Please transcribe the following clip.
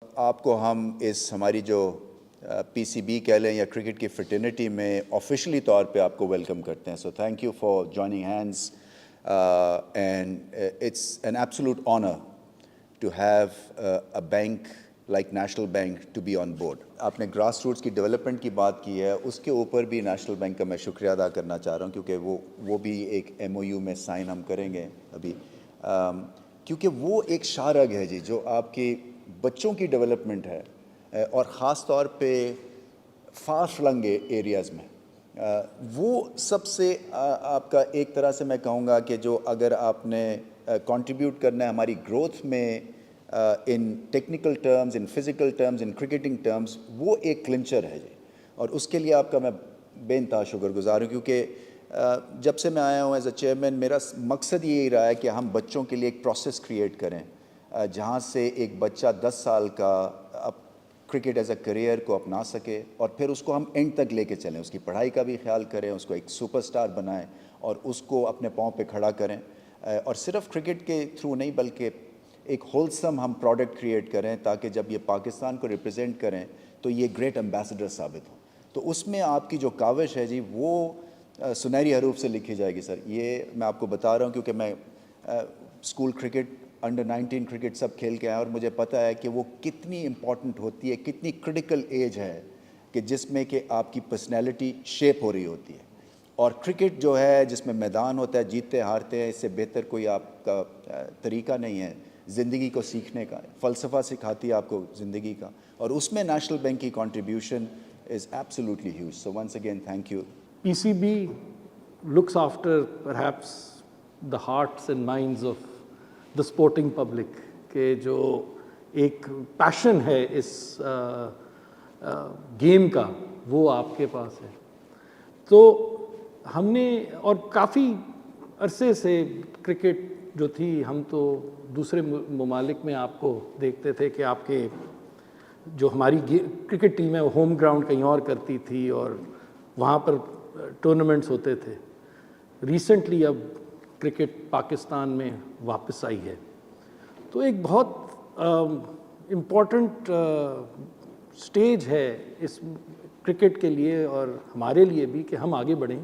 آپ کو ہم اس ہماری جو پی سی بی کہہ لیں یا کرکٹ کی فرٹرنیٹی میں آفیشلی طور پہ آپ کو ویلکم کرتے ہیں. So thank you for joining hands and it's an absolute honour to have a bank like national bank to be on board. آپ نے گراس روٹس کی ڈیولپمنٹ کی بات کی ہے, اس کے اوپر بھی نیشنل بینک کا میں شکریہ ادا کرنا چاہ رہا ہوں, کیونکہ وہ بھی ایک ایم او یو میں سائن ہم کریں گے ابھی, کیونکہ وہ ایک شارگ ہے جی جو آپ کی بچوں کی ڈیولپمنٹ ہے, اور خاص طور پہ فار فلنگ ایریاز میں. وہ سب سے آپ کا ایک طرح سے میں کہوں گا کہ جو اگر آپ نے کنٹریبیوٹ کرنا ہے ہماری گروتھ میں in technical terms, in physical terms, in cricketing terms, وہ ایک کلنچر ہے جی. اور اس کے لیے آپ کا میں بے انتہا شکر گزار ہوں, کیونکہ جب سے میں آیا ہوں ایز اے چیئرمین میرا مقصد یہی رہا ہے کہ ہم بچوں کے لیے ایک پروسیس کریٹ کریں جہاں سے ایک بچہ 10 سال کا کرکٹ ایز اے کریئر کو اپنا سکے, اور پھر اس کو ہم اینڈ تک لے کے چلیں, اس کی پڑھائی کا بھی خیال کریں, اس کو ایک سپر سٹار بنائیں اور اس کو اپنے پاؤں پہ کھڑا کریں. اور صرف کرکٹ کے تھرو نہیں بلکہ ایک ہولسم ہم پروڈکٹ کریٹ کریں تاکہ جب یہ پاکستان کو ریپرزینٹ کریں تو یہ گریٹ ایمبیسڈر ثابت ہوں. تو اس میں آپ کی جو کاوش ہے جی وہ سنہری حروف سے لکھی جائے گی سر. یہ میں آپ کو بتا رہا ہوں کیونکہ میں اسکول کرکٹ, انڈر 19 کرکٹ سب کھیل کے آیا, اور مجھے پتہ ہے کہ وہ کتنی امپورٹنٹ ہوتی ہے, کتنی کرٹیکل ایج ہے کہ جس میں کہ آپ کی پرسنالٹی شیپ ہو رہی ہوتی ہے. اور کرکٹ جو ہے جس میں میدان ہوتا ہے, جیتتے ہارتے ہیں, اس سے بہتر کوئی آپ کا طریقہ نہیں ہے زندگی کو سیکھنے کا. فلسفہ سکھاتی ہے آپ کو زندگی کا, اور اس میں نیشنل بینک کی contribution is absolutely huge. So once again, thank you. PCB looks after perhaps the hearts and minds of the sporting public, کہ جو ایک پیشن ہے اس گیم کا وہ آپ کے پاس ہے. تو ہم نے, اور کافی عرصے سے کرکٹ جو تھی, ہم تو دوسرے ممالک میں آپ کو دیکھتے تھے کہ آپ کے جو ہماری کرکٹ ٹیم ہے وہ ہوم گراؤنڈ کہیں اور کرتی تھی اور وہاں پر ٹورنامنٹس ہوتے تھے. ریسنٹلی اب کرکٹ پاکستان میں واپس آئی ہے, تو ایک بہت امپورٹنٹ سٹیج ہے اس کرکٹ کے لیے اور ہمارے لیے بھی کہ ہم آگے بڑھیں.